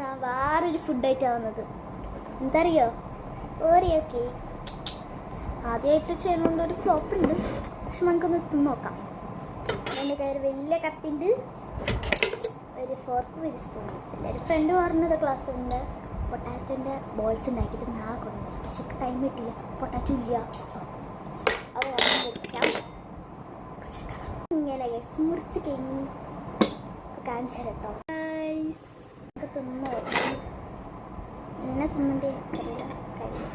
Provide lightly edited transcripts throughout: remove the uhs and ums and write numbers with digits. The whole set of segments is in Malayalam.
ഞാൻ വേറൊരു ഫുഡായിട്ടാണ് വന്നത്. എന്തറിയോ? Oreo cake. ആദ്യമായിട്ട് ചെയ്യുന്നതുകൊണ്ട് ഒരു ഫ്ലോപ്പ് ഉണ്ട്, പക്ഷെ നമുക്കൊന്ന് തിന്ന് നോക്കാം. എൻ്റെ കയ്യിൽ വലിയ കത്തിണ്ട്, ഒരു ഫോർക്ക്, ഒരു സ്പൂൺ. എല്ലാവരും ഫ്രണ്ട് പറഞ്ഞത് ക്ലാസ്സിലുണ്ട് പൊട്ടാറ്റോൻ്റെ ബോൾസ് ഉണ്ടാക്കിയിട്ട് നാളെ കൊണ്ടുപോയി, പക്ഷെ ടൈം കിട്ടില്ല, പൊട്ടാറ്റോ ഇല്ല. അപ്പോൾ ഇങ്ങനെ മുറിച്ച് കഴിഞ്ഞ് കാണിച്ചു കേട്ടോ. തിന്നോ ഇങ്ങനെ തിന്നിട്ട് അറിയില്ല, കഴിയില്ല.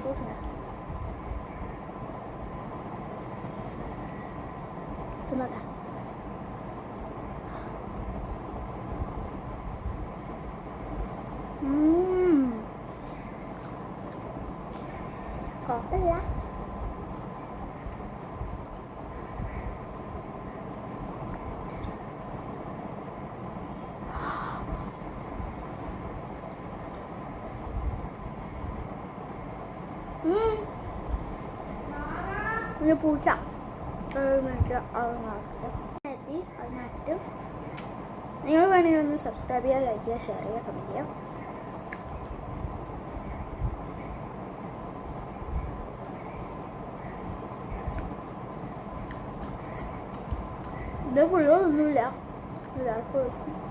ചൂടുണ്ടോ? തിന്നോട്ടാ. കുഴപ്പമില്ല. പിന്നെ പൂച്ച അതിനായിട്ട് നിങ്ങൾ വേണമെങ്കിൽ ഒന്ന് സബ്സ്ക്രൈബ് ചെയ്യുക, ലൈക്ക് ചെയ്യുക, ഷെയർ ചെയ്യുക, കമൻറ്റ് ചെയ്യുക. ഇത് ഫുള്ളൊന്നുമില്ല, എല്ലാവർക്കും